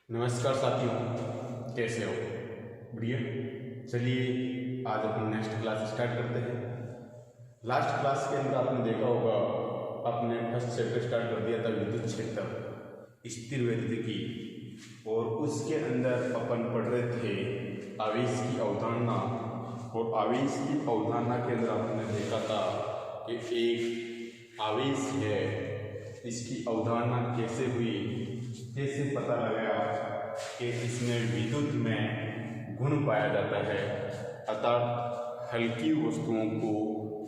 नमस्कार साथियों, कैसे हो? बढ़िया। चलिए आज अपन नेक्स्ट क्लास स्टार्ट करते हैं। लास्ट क्लास के अंदर आपने देखा होगा, आपने फर्स्ट चैप्टर स्टार्ट कर दिया था विद्युत क्षेत्र स्थिर वैद्युतिकी, और उसके अंदर अपन पढ़ रहे थे आवेश की अवधारणा। और आवेश की अवधारणा के अंदर आपने देखा था कि एक आवेश है, इसकी अवधारणा कैसे हुई, कैसे पता लगा कि इसमें विद्युत में गुण पाया जाता है, अर्थात हल्की वस्तुओं को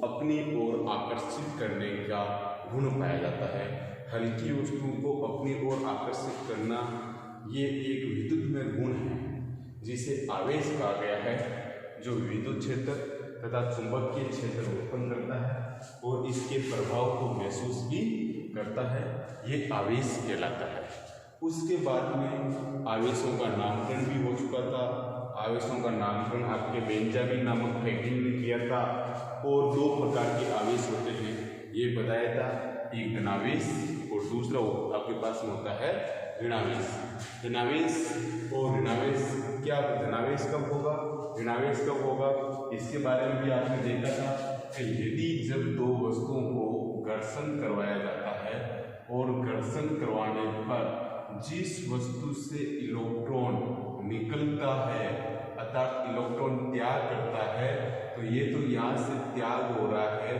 अपनी ओर आकर्षित करने का गुण पाया जाता है। हल्की वस्तुओं को अपनी ओर आकर्षित करना ये एक विद्युत में गुण है, जिसे आवेश कहा गया है, जो विद्युत क्षेत्र तथा चुंबकीय क्षेत्र उत्पन्न करता है और इसके प्रभाव को महसूस भी करता है। ये आवेश कहलाता है। उसके बाद में आवेशों का नामकरण भी हो चुका था। आवेशों का नामकरण आपके बेंजामिन नामक फैक्ट्री ने किया था। और दो प्रकार के आवेश होते हैं ये बताया था, एक धनावेश और दूसरा आपके पास में होता है ऋणावेश। धनावेश और ऋणावेश, क्या धनावेश कब होगा, ऋणावेश कब होगा, इसके बारे में भी आपने देखा था कि यदि जब दो वस्तुओं को घर्षण करवाया जाता है और घर्षण करवाने पर जिस वस्तु से इलेक्ट्रॉन निकलता है, अर्थात इलेक्ट्रॉन त्याग करता है, तो ये तो यहाँ से त्याग हो रहा है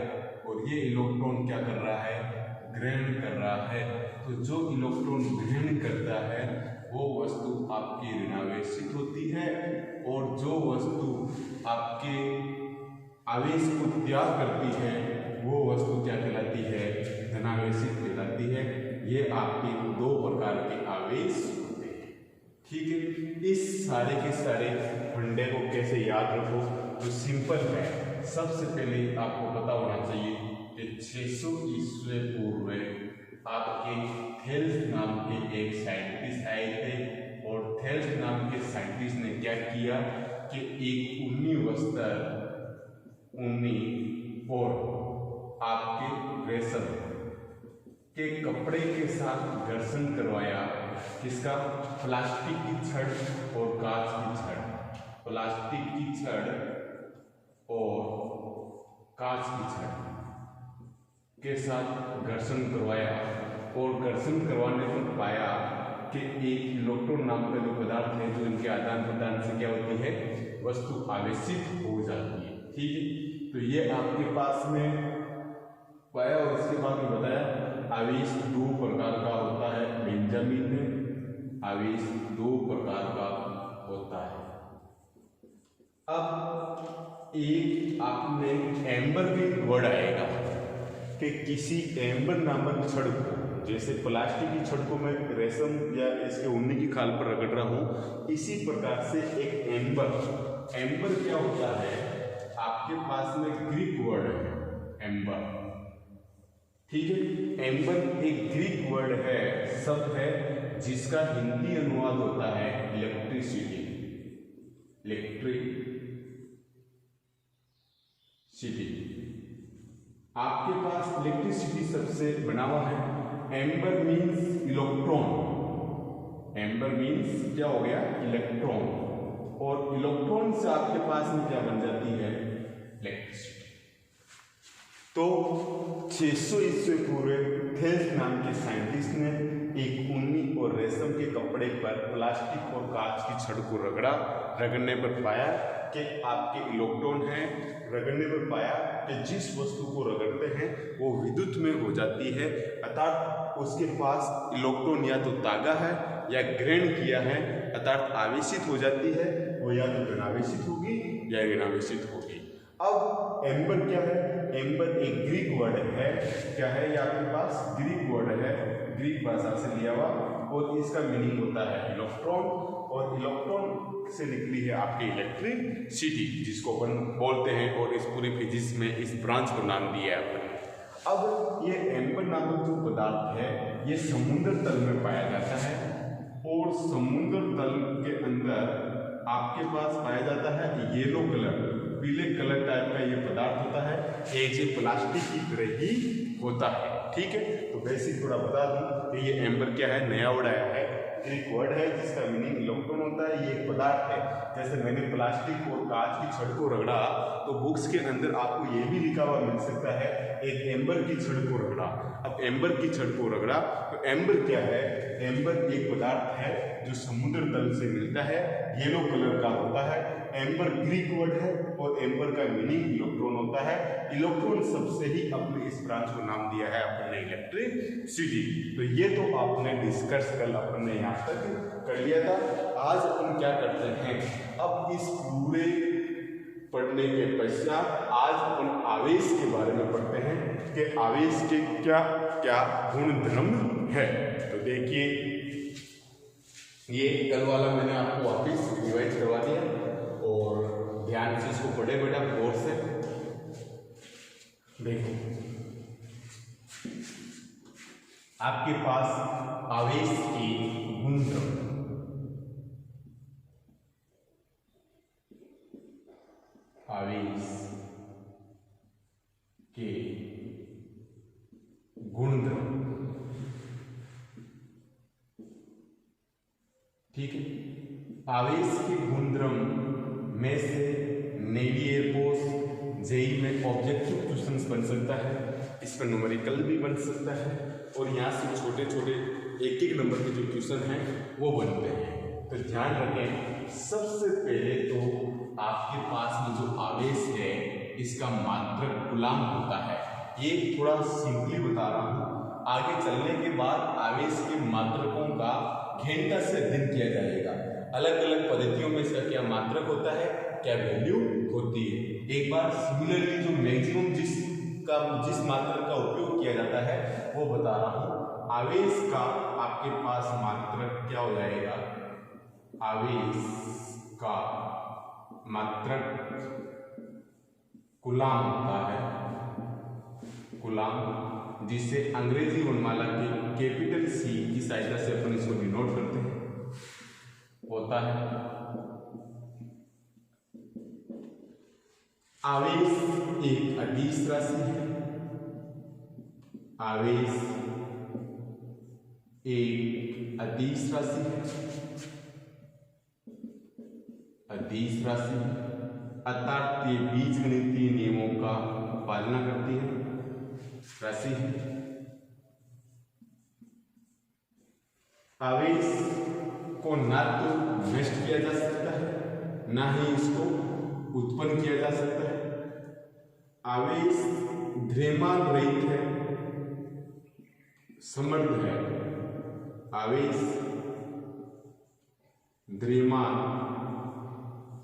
और ये इलेक्ट्रॉन क्या कर रहा है, ग्रहण कर रहा है। तो जो इलेक्ट्रॉन ग्रहण करता है वो वस्तु आपकी ऋणावेशित होती है, और जो वस्तु आपके आवेश को त्याग करती है वो वस्तु क्या कहलाती है, धनावेशित कहलाती है। ये आपके दो प्रकार के आवेश होते हैं। ठीक है, इस सारे के सारे फंडे को कैसे याद रखो, तो सिंपल है। सबसे पहले आपको पता होना चाहिए कि 600 ईस्वी पूर्व आपके थेल्स नाम के एक साइंटिस्ट आए थे, और थेल्स नाम के साइंटिस्ट ने क्या किया कि एक ऊनी वस्त्र, ऊनी और आपके रेशम के कपड़े के साथ घर्षण करवाया। किसका? प्लास्टिक की छड़ और कांच की छड़, प्लास्टिक की छड़ और कांच की छड़ के साथ घर्षण करवाया, और घर्षण करवाने पर पाया कि एक इलेक्ट्रॉन नाम का जो पदार्थ है, जो इनके आदान प्रदान से क्या होती है, वस्तु आवेशित हो जाती है। ठीक है, तो ये आपके पास में पाया। और इसके बाद में बताया आवेश दो प्रकार का होता है। बेंजामिन में आवेश दो प्रकार का होता है। अब एक आपने एम्बर भी वर्ड आएगा कि किसी एम्बर नामक छड़ को, जैसे प्लास्टिक की छड़ को मैं रेशम या इसके ऊनी की खाल पर रगड़ रहा हूँ, इसी प्रकार से एक एम्बर क्या होता है, आपके पास में ग्रीक वर्ड है एम्बर। ठीक है, एम्बर एक ग्रीक वर्ड है, शब्द है, जिसका हिंदी अनुवाद होता है इलेक्ट्रिसिटी। आपके पास इलेक्ट्रिसिटी शब्द से बना हुआ है। Amber means electron, amber means क्या हो गया, इलेक्ट्रॉन, और इलेक्ट्रॉन से आपके पास में क्या बन जाती है, इलेक्ट्रिसिटी। तो 600 ईस्वी पूर्व थेल्स नाम के साइंटिस्ट ने एक ऊनी और रेशम के कपड़े पर प्लास्टिक और कांच की छड़ को रगड़ने पर पाया कि आपके इलेक्ट्रॉन हैं। रगड़ने पर पाया कि जिस वस्तु को रगड़ते हैं वो विद्युत में हो जाती है, अर्थात उसके पास इलेक्ट्रॉन या तो तागा है या ग्रहण किया है, अर्थात आवेशित हो जाती है, वो या तो धनावेशित होगी या ऋणावेशित होगी। अब एम्बर क्या है, एम्बर एक ग्रीक वर्ड है। क्या है ये आपके पास, ग्रीक वर्ड है, ग्रीक भाषा से लिया हुआ, और इसका मीनिंग होता है इलेक्ट्रॉन, और इलेक्ट्रॉन से निकली है आपकी इलेक्ट्रिसिटी, जिसको अपन बोलते हैं, और इस पूरी फिजिक्स में इस ब्रांच को नाम दिया है अपन। अब ये एम्बर नामक जो पदार्थ है ये समुद्र तल में पाया जाता है, और समुद्र तल के अंदर आपके पास पाया जाता है येलो कलर, पीले कलर टाइप का ये पदार्थ होता है। एक ये प्लास्टिक की तरह ही होता है। ठीक है, तो बेसिक थोड़ा बता दूं कि ये एम्बर क्या है, नया वर्ड आया है, ग्रीक वर्ड है जिसका मीनिंग इलेक्ट्रॉन होता है। ये एक पदार्थ है, जैसे मैंने प्लास्टिक और कांच की छड़ को रगड़ा तो बुक्स के अंदर आपको ये भी लिखा हुआ मिल सकता है, एक एम्बर की छड़ को रगड़ा। अब एम्बर की छड़ को रगड़ा तो एम्बर क्या है, एम्बर एक पदार्थ है जो समुद्र तल से मिलता है, येलो कलर का होता है। एम्बर ग्रीक वर्ड है और एम्बर का मीनिंग इलेक्ट्रॉन होता है। इलेक्ट्रॉन सबसे ही अपने इस ब्रांच को नाम दिया है अपने इलेक्ट्रिसिटी। तो ये तो आपने डिस्कस कल अपने यहाँ तक कर लिया था। आज अपन क्या करते हैं, अब इस पूरे पढ़ने के पश्चात आज अपन आवेश के बारे में पढ़ते हैं कि आवेश के क्या क्या गुण धर्म है। तो देखिए, ये कल वाला मैंने आपको वापिस रिवाइज करवा दिया और ध्यान से इसको पढ़े बेटा, गौर से देखो। आपके पास आवेश के गुण धर्म, आवेश के गुणधर्म, ठीक है। आवेश के गुणधर्म में से नेवी एयरफोर्स जेई में ऑब्जेक्टिव क्वेश्चंस बन सकता है, इस पर न्यूमेरिकल भी बन सकता है और यहाँ से छोटे छोटे एक एक नंबर के जो क्वेश्चन हैं वो बनते हैं। तो ध्यान रखें, सबसे पहले तो आपके पास में जो आवेश है इसका मात्रक कूलाम होता है। ये थोड़ा सिंपली बता रहा हूँ, आगे चलने के बाद आवेश के मात्रकों का गहनता से अध्ययन किया जाएगा। अलग अलग पद्धतियों में इसका क्या मात्रक होता है, क्या वैल्यू होती है। एक बार सिमिलरली जो मैक्सिमम जिस मात्रक का उपयोग किया जाता है वो बता रहा हूँ। आवेश का आपके पास मात्रक क्या हो जाएगा, आवेश का मात्रक कूलाम होता है, कूलाम, जिसे अंग्रेजी वर्णमाला के कैपिटल सी की सहायता से अपन इसको डिनोट करते हैं, होता है। आवेश एक अदिश राशि है, आवेश एक अदिश राशि है, अदिश राशि अर्थात ये बीजगणितीय नियमों का पालना करती है राशि है। आवेश को ना तो नष्ट किया जा सकता है ना ही इसको उत्पन्न किया जा सकता है। आवेश द्रव्यमान रहित है, समर्थ है। आवेश द्रव्यमान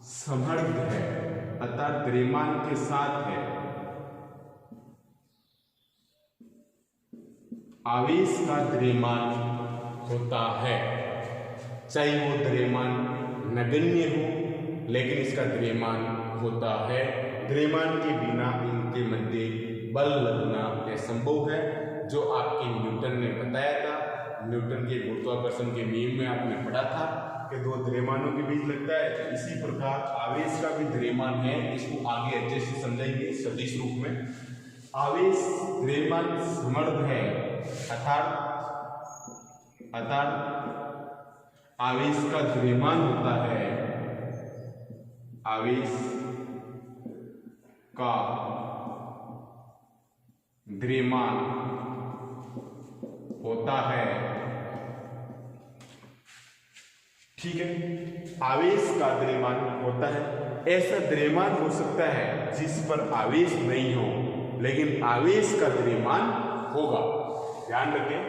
समर्थ है अर्थात द्रव्यमान के साथ है। आवेश का द्रव्यमान होता है, चाहे वो द्रव्यमान नगण्य हो लेकिन इसका द्रव्यमान होता है। द्रव्यमान के बिना इनके मध्य बल लगना असंभव है, जो आपके न्यूटन ने बताया था। न्यूटन के गुरुत्वाकर्षण के नियम में आपने पढ़ा था कि दो द्रव्यमानों के बीच लगता है। तो इसी प्रकार आवेश का भी द्रव्यमान है, इसको आगे अच्छे से समझेंगे सदिश रूप में। आवेश द्रव्यमान समर्थ है अर्थात आवेश का द्रव्यमान होता है, आवेश का द्रव्यमान होता है, ठीक है। आवेश का द्रव्यमान होता है, ऐसा द्रव्यमान हो सकता है जिस पर आवेश नहीं हो लेकिन आवेश का द्रव्यमान होगा। ध्यान रखें,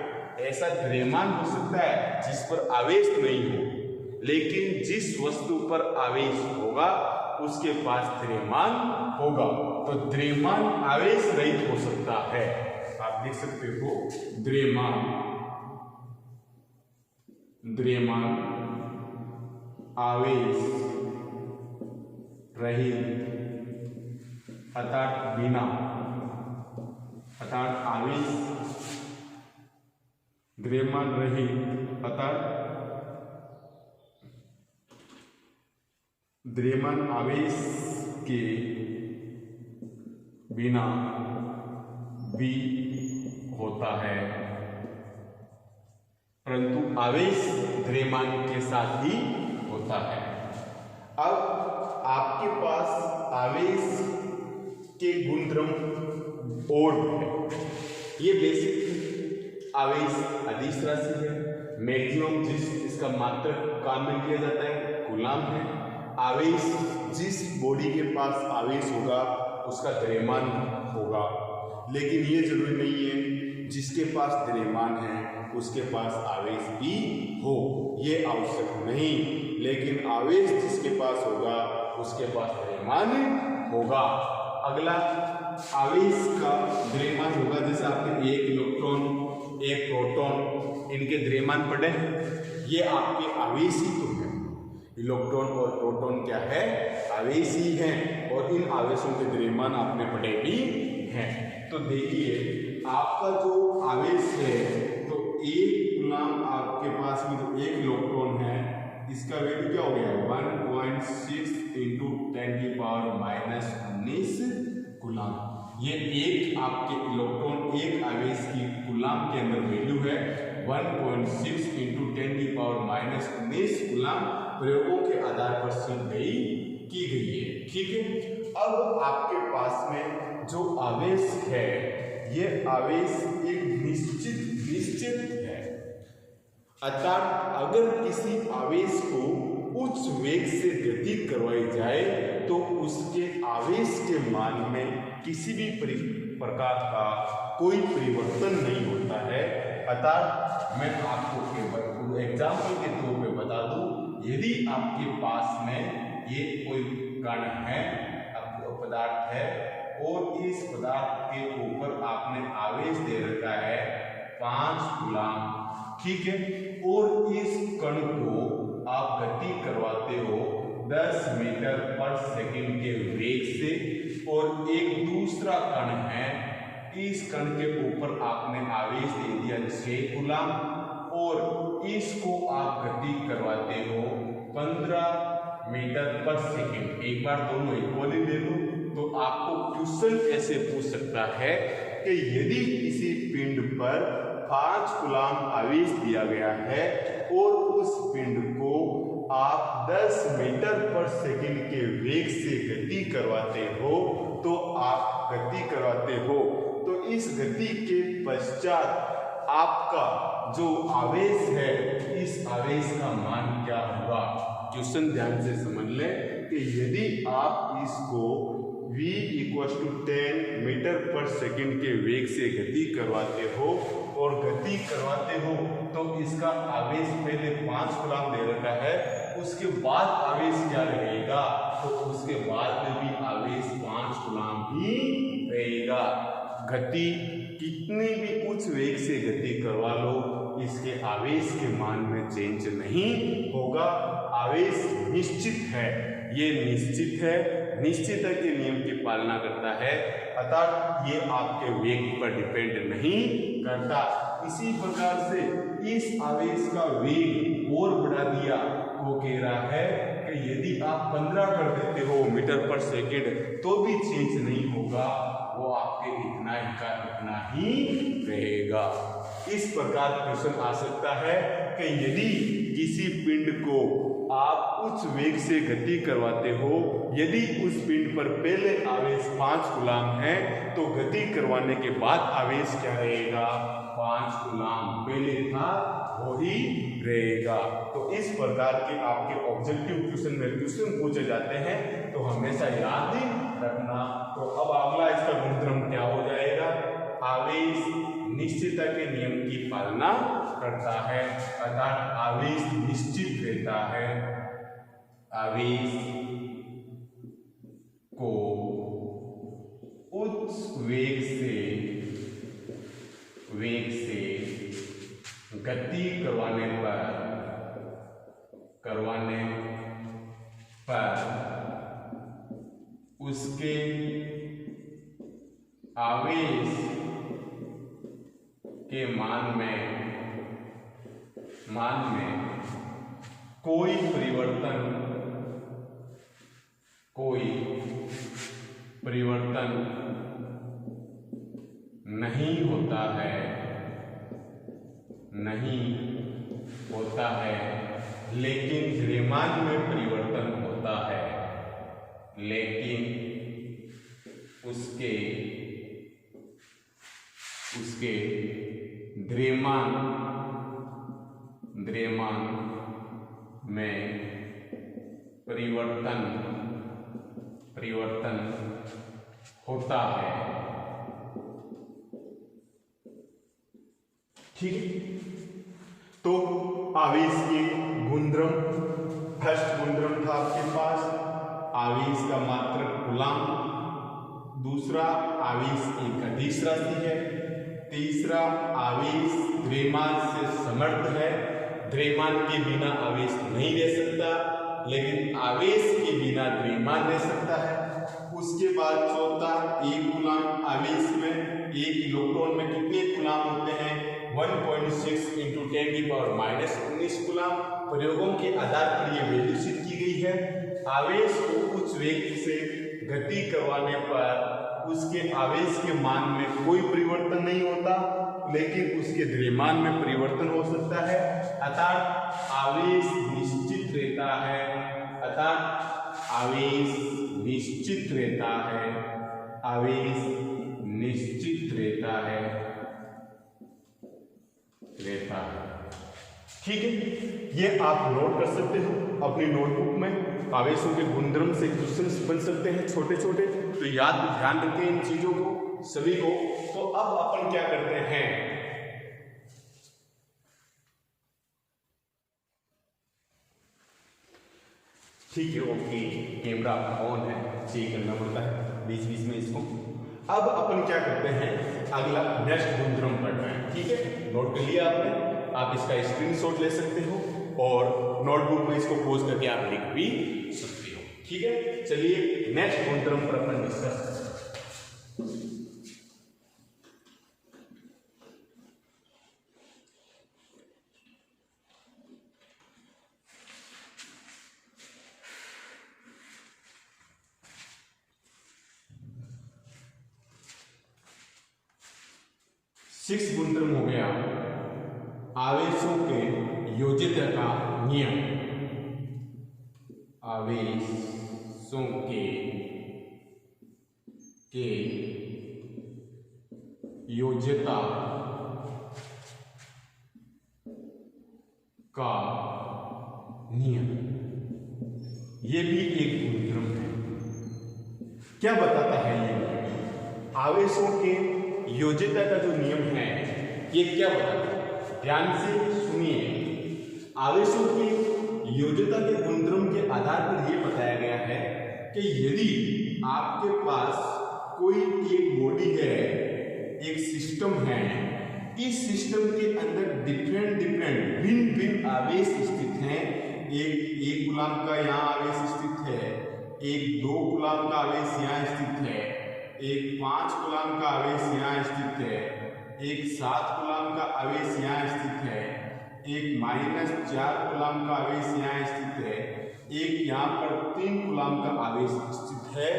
ऐसा द्रव्यमान हो सकता है जिस पर आवेश नहीं हो लेकिन जिस वस्तु पर आवेश होगा उसके पास द्रव्यमान होगा। तो द्रव्यमान आवेश रहित हो सकता है। आप देख सकते हो द्रव्यमान आवेश रहित अर्थात बिना, अर्थात आवेश द्रव्यमान रहित अर्थात द्रव्यमान आवेश के बिना भी होता है, परंतु आवेश द्रव्यमान के साथ ही होता है। अब आपके पास आवेश के गुणधर्म और है। ये बेसिक आवेश अदिश राशि है। मैक्सिमम इसका मात्रक काम में लिया जाता है कूलाम है। आवेश जिस बॉडी के पास आवेश होगा उसका द्रव्यमान होगा, लेकिन ये जरूरी नहीं है जिसके पास द्रव्यमान है उसके पास आवेश भी हो, ये आवश्यक नहीं। लेकिन आवेश जिसके पास होगा उसके पास द्रव्यमान होगा। अगला आवेश का द्रव्यमान होगा, जैसे आपने एक इलेक्ट्रॉन एक प्रोटॉन इनके द्रव्यमान पढ़े हैं, ये आपके आवेश ही तो है। इलेक्ट्रॉन और प्रोटॉन क्या है? आवेश ही हैं, और इन आवेशों के द्रव्यमान आपने पढ़े भी हैं। तो देखिए आपका जो आवेश है, तो एक कूलाम आपके पास में जो एक इलेक्ट्रॉन है इसका वैल्यू क्या हो गया? 1.6 × 10⁻⁻19 कूलाम। ये एक आपके इलेक्ट्रॉन एक आवेश की कूलाम के अंदर वैल्यू है 1.6 × 10⁻⁻19 कूलाम। प्रयोगों के आधार पर की गई है, ठीक है। अब आपके पास में जो आवेश है, ये आवेश एक निश्चित है, अर्थात अगर किसी आवेश को उच्च वेग से गति करवाई जाए तो उसके आवेश के मान में किसी भी प्रकार का कोई परिवर्तन नहीं होता है। अर्थात मैं आपको केवल एग्जाम्पल के तौर पे बता दूं, यदि आपके पास में ये कोई कण है, पदार्थ है, और इस पदार्थ के ऊपर आपने आवेश दे रखा है 5 कूलाम, ठीक है, और इस कण को आप गति करवाते हो 10 मीटर पर सेकंड के वेग से, और एक दूसरा कण है, इस कण के ऊपर आपने आवेश दे दिया 6 कूलाम, और इसको आप गति करवाते हो 15 मीटर पर सेकंड। एक बार दोनों इक्वली दे दो तो आपको क्वेश्चन ऐसे पूछ सकता है कि यदि किसी पिंड पर 5 कूलाम आवेश दिया गया है और उस पिंड को आप 10 मीटर पर सेकंड के वेग से गति करवाते हो, तो आप गति करवाते हो, तो इस गति के पश्चात आपका जो आवेश है, इस आवेश का मान क्या होगा? क्वेश्चन ध्यान से समझ लें कि यदि आप इसको v = 10 मीटर पर सेकंड के वेग से गति करवाते हो और गति करवाते हो, तो इसका आवेश पहले 5 कूलाम दे रखा है, उसके बाद आवेश क्या रहेगा? तो उसके बाद में भी आवेश 5 कूलाम ही रहेगा। गति कितनी भी उच्च वेग से गति करवा लो, इसके आवेश के मान में चेंज नहीं होगा। आवेश निश्चित है, ये निश्चित है, निश्चितता के नियम की पालना करता है, अर्थात ये आपके वेग पर डिपेंड नहीं करता। इसी प्रकार से इस आवेश का वेग और बढ़ा दिया वो कह रहा है कि यदि आप 15 कर देते हो मीटर पर सेकंड तो भी चेंज नहीं होगा, वो आपके इतना ही रहेगा। इस प्रकार क्वेश्चन आ सकता है कि यदि किसी पिंड को आप उच्च वेग से गति करवाते हो, यदि उस पिंड पर पहले आवेश 5 कूलाम है तो गति करवाने के बाद आवेश क्या रहेगा? 5 कूलाम पहले था वो ही रहेगा। तो इस प्रकार के आपके ऑब्जेक्टिव क्वेश्चन में क्वेश्चन पूछे जाते हैं तो हमेशा याद रखना। तो अब अगला इसका गुणधर्म क्या हो जाएगा? आवेश निश्चितता के नियम की पालना करता है, अर्थात आवेश निश्चित रहता है। आवेश को उच्च वेग से गति करवाने पर उसके आवेश के मान में कोई परिवर्तन नहीं होता है। लेकिन द्रव्यमान में परिवर्तन होता है, लेकिन उसके द्रव्यमान में परिवर्तन होता है। ठीक है, तो आवेश के गुणधर्म, फर्स्ट गुणधर्म था आपके पास आवेश का मात्रक कूलम्ब, दूसरा आवेश एक अदिश राशि है, तीसरा आवेश द्रव्यमान से समर्थ है, द्रव्यमान के बिना आवेश नहीं रह सकता, लेकिन आवेश के बिना द्रव्यमान रह सकता है। उसके बाद चौथा, एक कूलम्ब आवेश में एक इलेक्ट्रॉन में कितने कूलम्ब होते हैं? 1.6 × 10⁻⁻19 कूलम्ब। प्रयोगों के आधार पर यह वैल्यू सिद्ध की गई है। आवेश को उच्च वेग से गति करवाने पर उसके आवेश के मान में कोई परिवर्तन नहीं होता, लेकिन उसके द्रव्यमान में परिवर्तन हो सकता है, अर्थात आवेश निश्चित रहता है, आवेश निश्चित रहता है। ठीक है, ये आप नोट कर सकते हो अपनी नोटबुक में। आवेशों के गुणधर्म से क्वेश्चंस बन सकते हैं छोटे छोटे, तो याद ध्यान रखें इन चीजों को सभी को। तो अब अपन क्या करते हैं, ठीक है, ओके, कैमरा ऑन है, चेक करना पड़ता है बीच बीच में इसको। अब अपन क्या करते हैं, अगला नेक्स्ट गुणधर्म पढ़ना है। ठीक है, नोट कर लिया आपने, आप इसका स्क्रीनशॉट ले सकते हो और नोटबुक में इसको पोज करके आप लिख भी सकते हो। ठीक है, चलिए नेक्स्ट गुणधर्म पर अपन डिस्कस करते हैं। सिक्स गुणधर्म हो गया आवेशों के योजिता का नियम। आवेशों के योजिता का नियम, ये भी एक गुणधर्म है। क्या बताता है ये? आवेशों के योजिता का जो नियम है ये क्या बताता है, ध्यान से सुनिए। आवेशों की योजिता के गुणधर्म के आधार पर यह बताया गया है कि यदि आपके पास कोई एक बॉडी है, एक सिस्टम है, इस सिस्टम के अंदर भिन्न आवेश स्थित हैं। एक कूलम्ब का यहाँ आवेश स्थित है, एक 2 कूलम्ब का आवेश यहाँ स्थित है, एक 5 कूलम्ब का आवेश यहाँ स्थित है, एक 7 कूलम्ब का आवेश यहाँ स्थित है, एक -4 कूलम्ब का आवेश यहाँ स्थित है, एक यहाँ पर 3 कूलम्ब का आवेश स्थित है।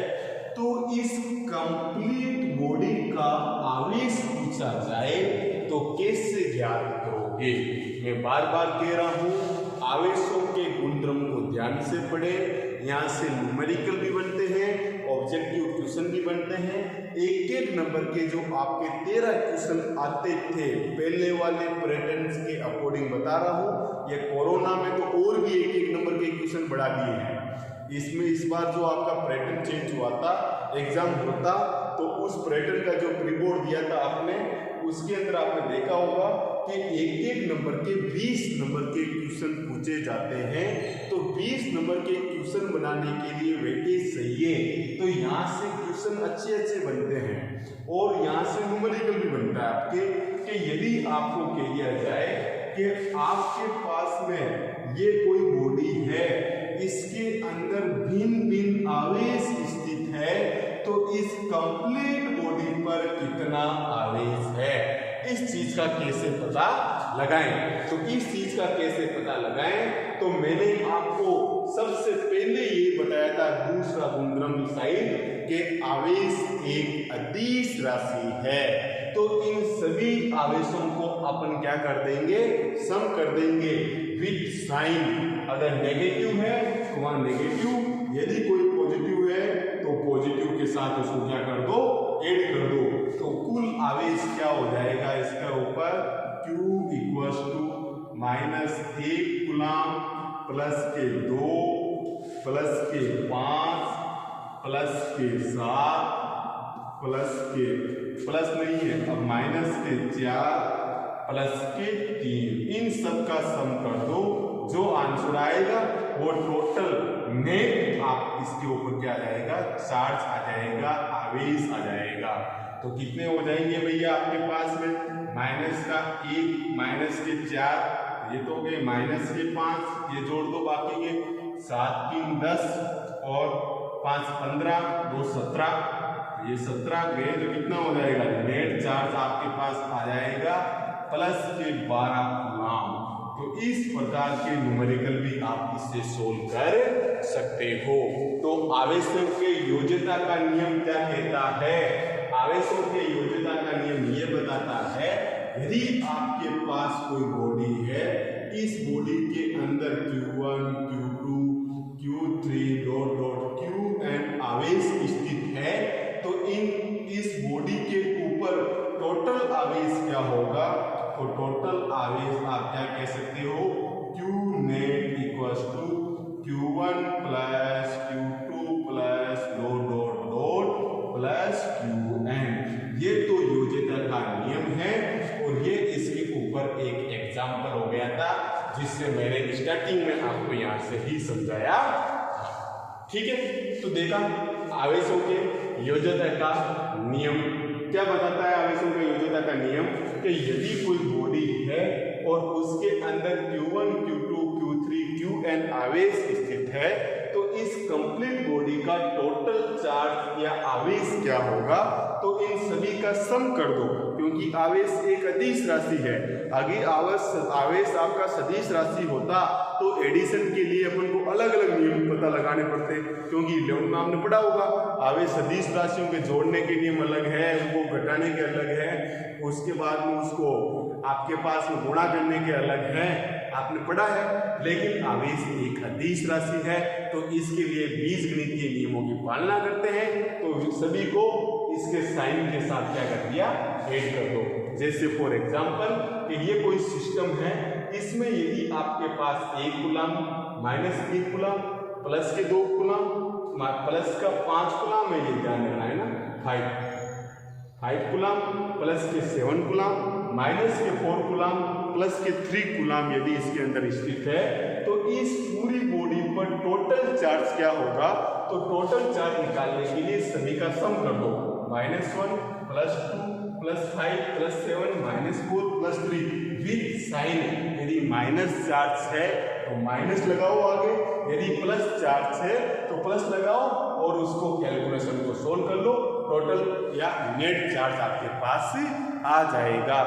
तो इस कंप्लीट बॉडी का आवेश पूछा जाए तो कैसे ज्ञात करोगे? मैं बार बार कह रहा हूं, आवेशों के गुणधर्म को ध्यान से पढ़े। यहाँ से न्यूमेरिकल भी बनते हैं, ऑब्जेक्टिव क्वेश्चन भी बनते हैं। एक नंबर के जो आपके 13 क्वेश्चन आते थे पहले वाले पैटर्न के अकॉर्डिंग बता रहा हूँ। ये कोरोना में तो और भी एक नंबर के क्वेश्चन बढ़ा दिए हैं। इसमें इस बार जो आपका पैटर्न चेंज हुआ था, एग्जाम होता तो उस पैटर्न का जो प्रीबोर्ड दिया था आपने, उसके अंदर आपने देखा होगा कि एक नंबर के 20 नंबर के क्वेश्चन पूछे जाते हैं। तो 20 नंबर के क्वेश्चन बनाने के लिए वेटेज चाहिए, तो यहाँ से क्वेश्चन अच्छे बनते हैं और यहाँ से न्यूमेरिकल भी बनता है आपके। कि यदि आपको कह दिया जाए कि आपके पास में ये कोई बॉडी है, इसके अंदर भिन्न आवेश स्थित है, तो इस कंप्लीट बॉडी पर कितना आवेश है, इस चीज का कैसे पता लगाएं। तो इस चीज का कैसे पता लगाएं, तो मैंने आपको सबसे पहले ये बताया था दूसरा गुणधर्म डिसाइड के आवेश एक अदिश राशि है। तो इन सभी आवेशों को अपन क्या कर देंगे, सम कर देंगे विद साइन। अगर नेगेटिव है तो वहां नेगेटिव, यदि कोई पॉजिटिव है तो पॉजिटिव के साथ उसको क्या कर दो, ऐड कर दो। तो कुल आवेश क्या हो जाएगा इसका ऊपर, Q equals to -1 coulomb plus k 2 plus के 5 प्लस के 7 प्लस नहीं है अब माइनस के 4 प्लस के 3, इन सब का सम कर दो। जो आंसर आएगा वो टोटल नेट आप इसके ऊपर क्या आ जाएगा, चार्ज आ जाएगा, आवेश आ जाएगा। तो कितने हो जाएंगे भैया आपके पास में, माइनस का 1 माइनस के 4, ये तो हो गए माइनस के 5, ये जोड़ दो बाकी के 7 3 10 और 5 15 2 17, ये 17 गए तो कितना हो जाएगा, नेट चार्ज आपके पास आ जाएगा प्लस के 12 कूलम। तो इस प्रकार के न्यूमेरिकल भी आप इससे सोल्व कर सकते हो। तो आवेशों के योज्यता का नियम क्या कहता है, आवेशों के योज्यता का नियम ये बताता है, यदि आपके पास कोई बॉडी है, इस बॉडी के अंदर Q1 Q2 Q3 dot dot Qn आवेश स्थित है, तो इस बॉडी के ऊपर टोटल आवेश क्या होगा, तो टोटल आवेश आप क्या कह सकते हो, Q net equals to Q1 plus Q2 plus dot dot dot plus Qn। ये तो योज्यता का नियम है और ये इसके ऊपर एक एग्जाम्पल हो गया था जिससे मैंने स्टार्टिंग में आपको यहाँ से ही समझाया। ठीक है, तो देखा आवेशों के योज्यता का नियम क्या बताता है। आवेशों के योज्यता का नियम कि यदि कोई बॉडी है और उसके अंदर Q1 Q2 Q3 Qn आवेश स्थित है, तो इस कंप्लीट बॉडी का टोटल चार्ज या आवेश क्या होगा, तो इन सभी का सम कर दो, क्योंकि आवेश एक अदिश राशि है। आगे आवेश आपका सदिश राशि होता तो एडिशन के लिए अपन को अलग अलग नियम पता लगाने पड़ते, क्योंकि लेवन में आपने पढ़ा होगा आवेश सदिश राशियों के जोड़ने के नियम अलग है, उनको घटाने के अलग है, उसके बाद में उसको आपके पास में गुणा करने के अलग है, आपने पढ़ा है। लेकिन आवेश एक अदिश राशि है तो इसके लिए बीजगणितीय नियमों की पालना करते हैं, तो सभी को इसके साइन के साथ क्या कर दिया, ऐड कर दो। जैसे फॉर एग्जांपल कि ये कोई सिस्टम है, इसमें यदि आपके पास 1 coulomb minus 1 coulomb plus k 2 coulomb plus का 5 कूलम है, ये ध्यान रखना है ना, 5 कूलम प्लस के 7 कूलम माइनस के 4 कूलम प्लस के 3 कूलम यदि इसके अंदर स्थित है, तो इस पूरी बॉडी पर टोटल चार्ज क्या होगा, तो टोटल चार्ज निकालने के लिए सभी का सम कर दो, -1 +2 +5 +7 -4 +3 विद साइन। यदि माइनस चार्ज है तो माइनस लगाओ आगे, यदि प्लस चार्ज है तो प्लस लगाओ और उसको कैलकुलेशन को सोल्व कर लो, टोटल या नेट चार्ज आपके पास आ जाएगा।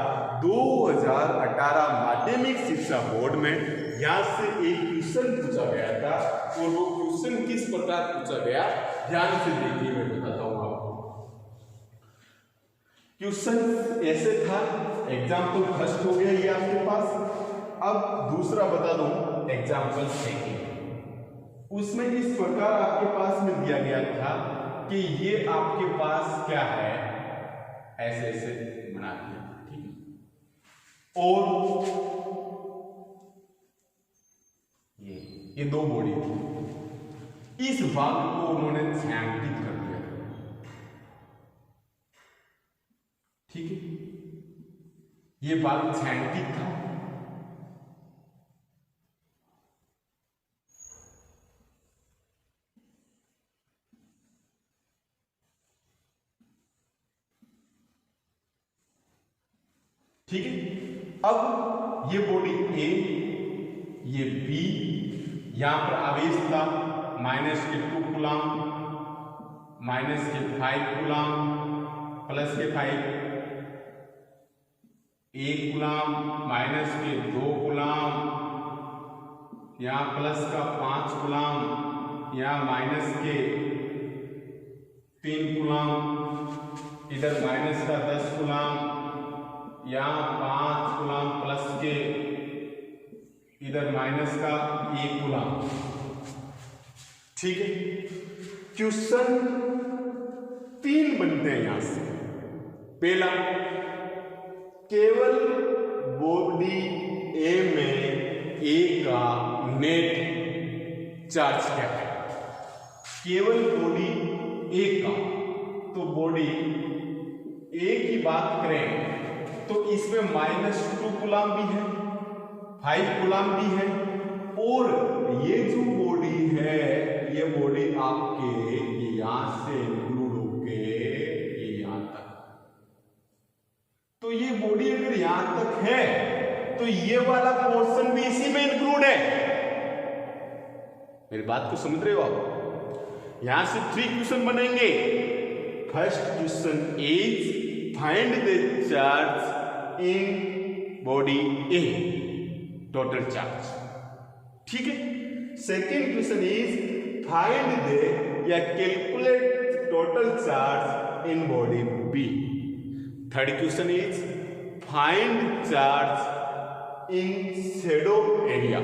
2018 माध्यमिक शिक्षा बोर्ड में यहाँ से एक क्वेश्चन पूछा गया था और वो क्वेश्चन किस प्रकार पूछा गया, ध्यान से देखिए, मैं बताता हूँ आपको। क्वेश्चन ऐसे था, एग्जाम्पल फर्स्ट हो गया ये आपके पास, अब दूसरा बता दूं एग्जाम्पल सेकेंड। उसमें इस प्रकार आपके पास में दिया गया था कि ये आपके पास क्या है, ऐसे ऐसे बना दिया, ठीक है, और ये 2 बॉडी थी, इस भाग को उन्होंने छायांकित कर दिया, ठीक है, ये भाग छायांकित था, ठीक है। अब ये बॉडी ए, ये बी, यहां पर आवेश था -2 कूलम, -5 कूलम, +5, 1 कूलाम माइनस के 2 कूलाम, यहाँ प्लस का 5 कूलाम, यहाँ माइनस के 3 कूलाम, इधर माइनस का 10 कूलाम, यहाँ 5 कूलाम प्लस के, इधर माइनस का 1 कूलाम। ठीक है, क्वेश्चन 3 बनते हैं यहां से। पहला, केवल बॉडी ए में ए का नेट चार्ज क्या है? केवल बॉडी ए का, तो बॉडी ए की बात करें तो इसमें -2 कूलाम भी है, 5 कूलाम भी है, और ये जो बॉडी है ये बॉडी आपके यहां से इंक्लूड होके ये यहां तक, तो ये बॉडी अगर यहां तक है तो ये वाला पोर्शन भी इसी में इंक्लूड है। मेरी बात को समझ रहे हो आप? यहां से 3 क्वेश्चन बनेंगे। First question is find the charge in body A, total charge. ठीक है। Second question is find the या calculate total charge in body B. Third question is find charge in shadow area.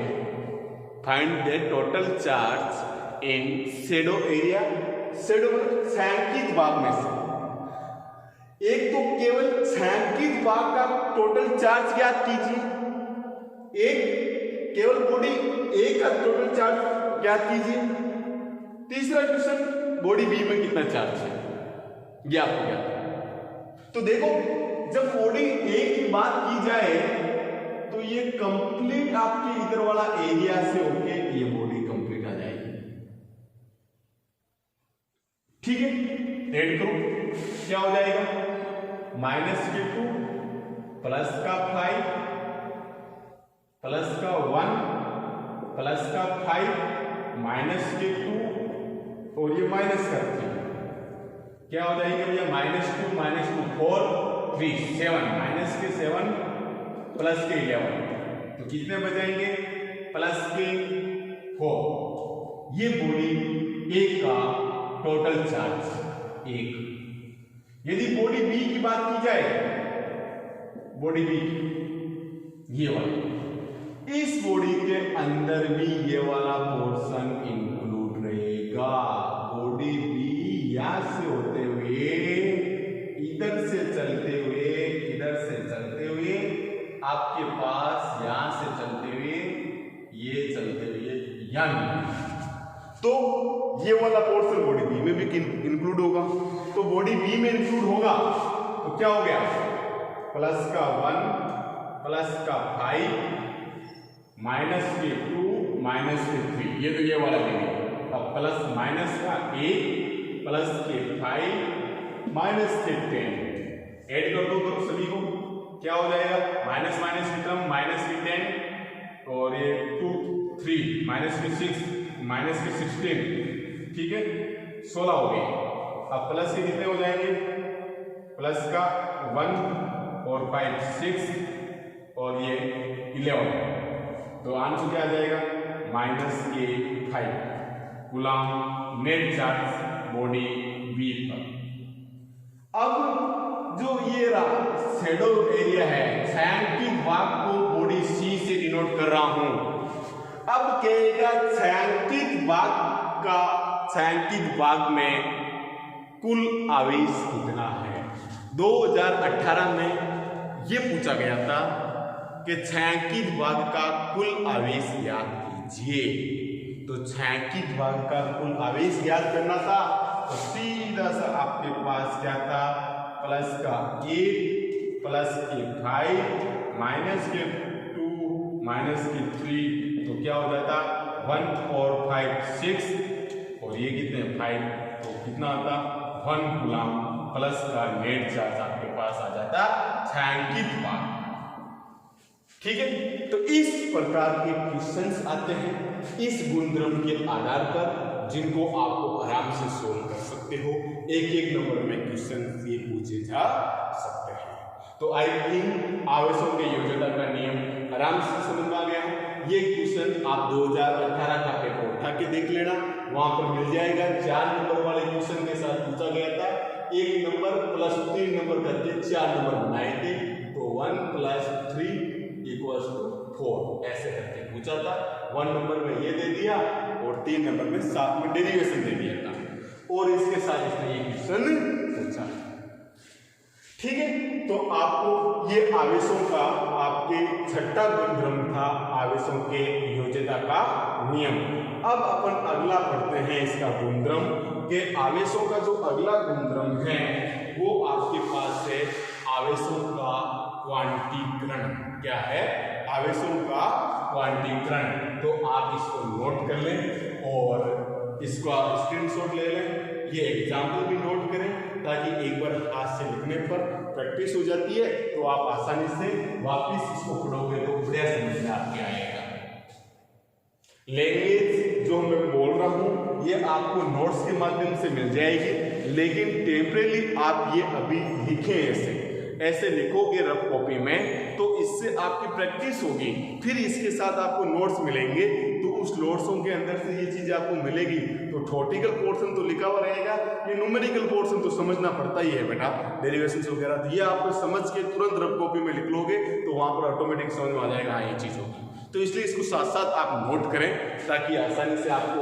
Find the total charge in shadow area. Shadow मतलब छायांकित भाग में से। एक तो केवल छायांकित भाग का टोटल चार्ज ज्ञात कीजिए, एक केवल बॉडी ए का टोटल चार्ज ज्ञात कीजिए। तीसरा क्वेश्चन बॉडी बी में कितना चार्ज है ज्ञात हो गया। तो देखो जब बॉडी ए की बात की जाए तो ये कंप्लीट आपके इधर वाला एरिया से होके ये बॉडी कंप्लीट आ जाएगी। ठीक है, ऐड करो, क्या हो जाएगा? -2 प्लस का 5 प्लस का 1 प्लस का 5 -2 और ये माइनस का 3, क्या हो जाएगा भैया? -2 4 3 7, माइनस के 7 प्लस के 11, तो कितने बचाएंगे? प्लस के 4। ये बॉडी ए का टोटल चार्ज 1। यदि बॉडी बी की बात की जाए, बॉडी बी ये वाली, इस बॉडी के अंदर भी ये वाला पोर्शन इंक्लूड रहेगा। बॉडी बी यहां से होते हुए इधर से चलते हुए इधर से चलते हुए आपके पास यहां से चलते हुए ये चलते हुए यहां, तो ये वाला पोर्शन बॉडी बी में भी इंक्लूड होगा। तो बॉडी बी में इंक्लूड होगा तो क्या हो गया? प्लस का 1 प्लस का 5 माइनस के 2 माइनस के 3, ये तो ये वाला देंगे। अब प्लस माइनस का 1 प्लस के 5 माइनस के 10, ऐड कर दो तो सभी को, क्या हो जाएगा? माइनस माइनस की टर्म माइनस के 10 और ये 2 3 माइनस के 6 माइनस के 16, ठीक है 16 हो गए। अब प्लस के कितने हो जाएंगे? प्लस का 1 और 5 6 और ये 11, तो आंसर क्या आ जाएगा? -5 coulomb net charge body B पर। अब जो ये रहा शैडो एरिया है, छायांकित भाग को बॉडी सी से डिनोट कर रहा हूं। अब कहेगा छायांकित भाग में कुल आवेश कितना है? 2018 में ये पूछा गया था कि छायांकित भाग का कुल आवेश ज्ञात कीजिए। तो छायांकित भाग का कुल आवेश ज्ञात करना था तो सीधा सा आपके पास क्या था? प्लस का 1 प्लस के 5 माइनस के 2 माइनस के 3, तो क्या हो जाता? 1 और 5 6 और ये कितने 5, तो कितना आता? 1 कूलाम प्लस का नेट चार्ज आपके पास आ जाता छायांकित भाग। ठीक है, तो इस प्रकार के क्वेश्चंस आते हैं इस गुणधर्म के आधार पर, जिनको आपको आराम से सोल्व कर सकते हो। एक नंबर में क्वेश्चन ये पूछे जा सकते हैं। तो आई थिंक आवेशों के योज्यता का नियम आराम से समझ में आ गया। ये क्वेश्चन आप 2018 का पेपर उठा के देख लेना, वहां पर मिल जाएगा। 4 नंबर वाले क्वेश्चन के साथ पूछा गया था, 1 नंबर प्लस 3 नंबर करके 4 नंबर बनाए थे। तो 1 + 3 = 4 ऐसे करके पूछा था। 1 नंबर में ये दे दिया और 3 नंबर में साथ में डेरिवेशन दे दिया था, और इसके साथ इसने ये क्वेश्चन पूछा। ठीक है, तो आपको ये आवेशों का आपके छठा गुणधर्म था, आवेशों के योज्यता का नियम। अब अपन अगला पढ़ते हैं इसका गुणधर्म के आवेशों का जो अगला गुणधर्म है वो आपके पास है आवेशों का क्वांटीकरण। क्या है? आवेशों का क्वांटीकरण। तो आप इसको नोट कर लें और इसका स्क्रीनशॉट ले लें। ये एग्जाम्पल भी नोट करें ताकि एक बार हाथ से लिखने पर प्रैक्टिस हो जाती है, तो आप आसानी से वापस इसको पढ़ोगे तो बढ़िया समझ में आपके आएगा। लैंग्वेज जो मैं बोल रहा हूं ये आपको नोट्स के माध्यम से मिल जाएगी, लेकिन टेम्परेली आप ये अभी लिखें, ऐसे लिखोगे रफ कॉपी में, तो इससे आपकी प्रैक्टिस होगी। फिर इसके साथ आपको नोट्स मिलेंगे, तो उस नोट्सों के अंदर से ये चीज आपको मिलेगी। तो थ्योरेटिकल पोर्शन तो लिखा हुआ रहेगा, ये न्यूमेरिकल पोर्शन तो समझना पड़ता ही है बेटा, डेरिवेशंस वगैरह। तो ये आपको समझ के तुरंत रफ कॉपी में लिख लोगे तो वहां पर ऑटोमेटिक समझ में आ जाएगा हाँ ये चीज होगी। तो इसलिए इसको साथ साथ आप नोट करें ताकि आसानी से आपको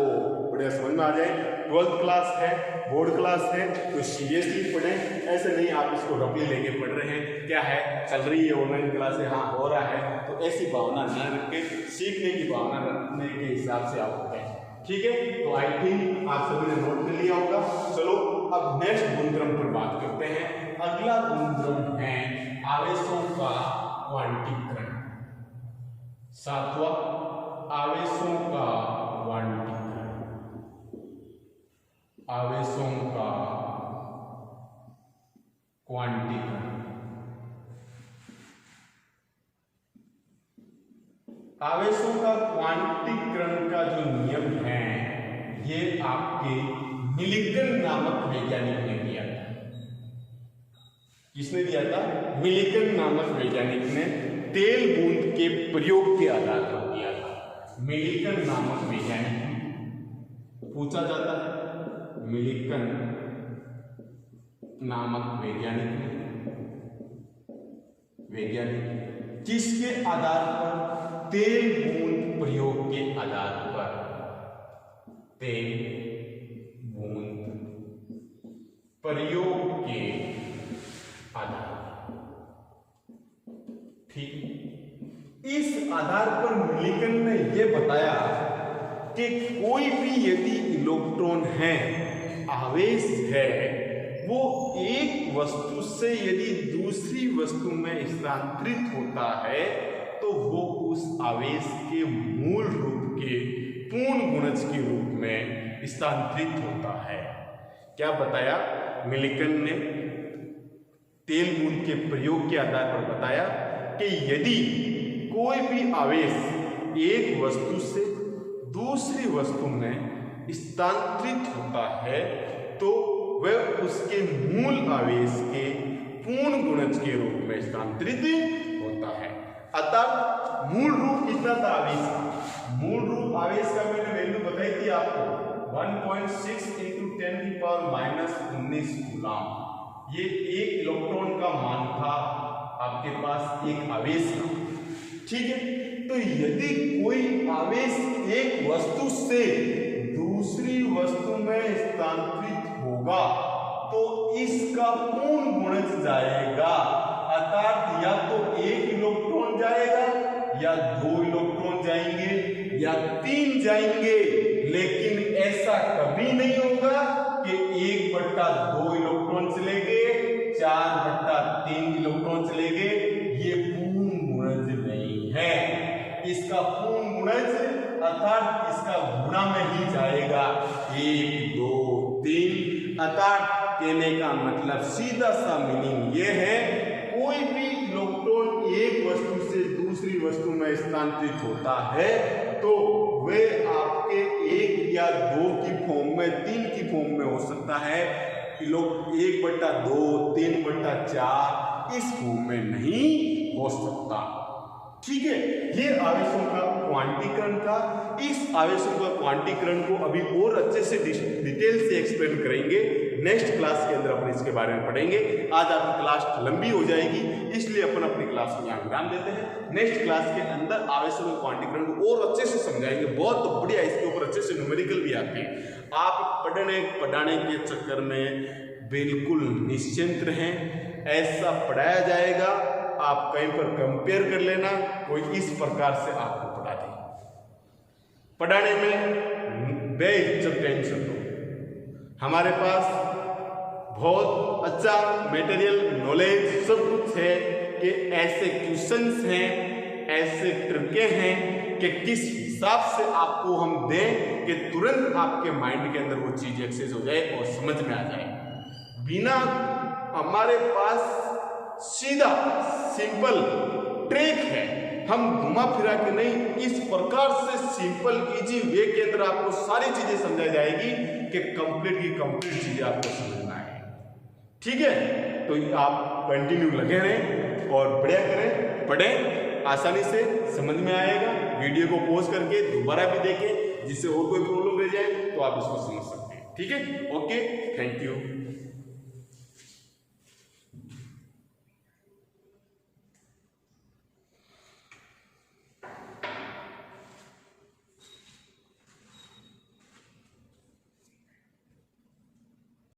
बढ़िया समझ में आ जाए। 12th क्लास है, बोर्ड क्लास है, तो सीरियसली पढ़ें, ऐसे नहीं आप इसको रफली लेके पढ़ रहे हैं, क्या है चल रही है ऑनलाइन क्लास है, हाँ हो रहा है, तो ऐसी भावना न रख के सीखने की भावना रखने के हिसाब से आप पढ़ें। ठीक है, तो आई थिंक आप सभी ने नोट कर लिया होगा। चलो अब नेक्स्ट गुणधर्म पर बात करते हैं। अगला गुणधर्म है आवेशों का क्वांटीकरण। 7वां आवेशों का क्वांटीकरण। आवेशों का क्वांटीकरण। आवेशों का क्वांटीकरण का जो नियम है ये आपके मिलिकन नामक वैज्ञानिक ने दिया था। किसने दिया था? मिलिकन नामक वैज्ञानिक ने तेल बूंद के प्रयोग के आधार पर दिया था। मिलिकन नामक वैज्ञानिक पूछा जाता है, मिलिकन नामक वैज्ञानिक किसके आधार पर? तेल बूंद प्रयोग के आधार पर। तेल बूंद प्रयोग के आधार पर। ठीक, इस आधार पर मिलिकन ने यह बताया कि कोई भी यदि इलेक्ट्रॉन है, आवेश है, वो एक वस्तु से यदि दूसरी वस्तु में स्थानांतरित होता है तो वो उस आवेश के मूल रूप के पूर्ण गुणज के रूप में स्थानांतरित होता है। क्या बताया मिलिकन ने? तेल बूंद के प्रयोग के आधार पर बताया कि यदि कोई भी आवेश एक वस्तु से दूसरी वस्तु में स्थानांतरित होता है तो वह उसके मूल आवेश के पूर्ण गुणज के रूप में स्थानांतरित होता है। अतः मूल रूप कितना था आवेश का? मूल रूप आवेश का मैंने वैल्यू बताई थी आपको, 1.6 × 10⁻⁻19 कूलम। ये एक इलेक्ट्रॉन का मान था आपके पास एक आवेश का। ठीक है, तो यदि कोई आवेश एक वस्तु से दूसरी वस्तु में स्थानांतरित होगा तो इसका पूर्ण गुणज जाएगा। अर्थात या तो एक इलेक्ट्रॉन जाएगा या 2 इलेक्ट्रॉन जाएंगे या 3 जाएंगे, लेकिन ऐसा कभी नहीं होगा कि 1/2 इलेक्ट्रॉन चले गए, 4/3 इलेक्ट्रॉन चले गए। ये पूर्ण गुणज नहीं है। इसका पूर्ण गुणज अर्थात इसका गुणा में ही जाएगा 1, 2, 3। अर्थात कहने का मतलब सीधा सा मीनिंग ये है, कोई भी इलेक्ट्रॉन एक वस्तु से दूसरी वस्तु में स्थानांतरित होता है तो वे आपके 1 या 2 की फॉर्म में, 3 की फॉर्म में हो सकता है। 1/2, 3/4 इस फॉर्म में नहीं हो सकता। ठीक है, ये आवेशों का क्वांटीकरण था। इस आवेशों का क्वांटीकरण को अभी और अच्छे से डिटेल से एक्सप्लेन करेंगे नेक्स्ट क्लास के अंदर, अपन इसके बारे में पढ़ेंगे। आज आपकी क्लास लंबी हो जाएगी, इसलिए अपन अपनी क्लास में यहाँ विराम देते हैं। नेक्स्ट क्लास के अंदर आवेशों के क्वांटीकरण को और अच्छे से समझाएंगे, बहुत बढ़िया, इसके ऊपर अच्छे से न्यूमेरिकल भी आते हैं। आप पढ़ाने के चक्कर में बिल्कुल निश्चिंत रहें, ऐसा पढ़ाया जाएगा, आप कहीं पर कंपेयर कर लेना, कोई इस प्रकार से आपको पढ़ा दे। पढ़ाने में बेहिचक टेंशन लो, हमारे पास बहुत अच्छा मटेरियल नॉलेज सब कुछ है कि ऐसे क्वेश्चंस हैं, ऐसे ट्रिकें हैं कि किस हिसाब से आपको हम दें कि तुरंत आपके माइंड के अंदर वो चीज एक्सेस हो जाए और समझ में आ जाए। बिना हमारे पास सीधा सिंपल ट्रिक है, हम घुमा फिरा के नहीं, इस प्रकार से सिंपल इजी वे के अंदर आपको सारी चीजें समझाई जाएगी कि कंप्लीट की कंप्लीट चीजें आपको समझना है। ठीक है, तो आप कंटिन्यू लगे रहें और बढ़िया करें, पढ़ें, आसानी से समझ में आएगा। वीडियो को पॉज करके दोबारा भी देखें, जिससे और कोई प्रॉब्लम रह जाए तो आप इसको समझ सकते हैं। ठीक है, ओके, थैंक यू।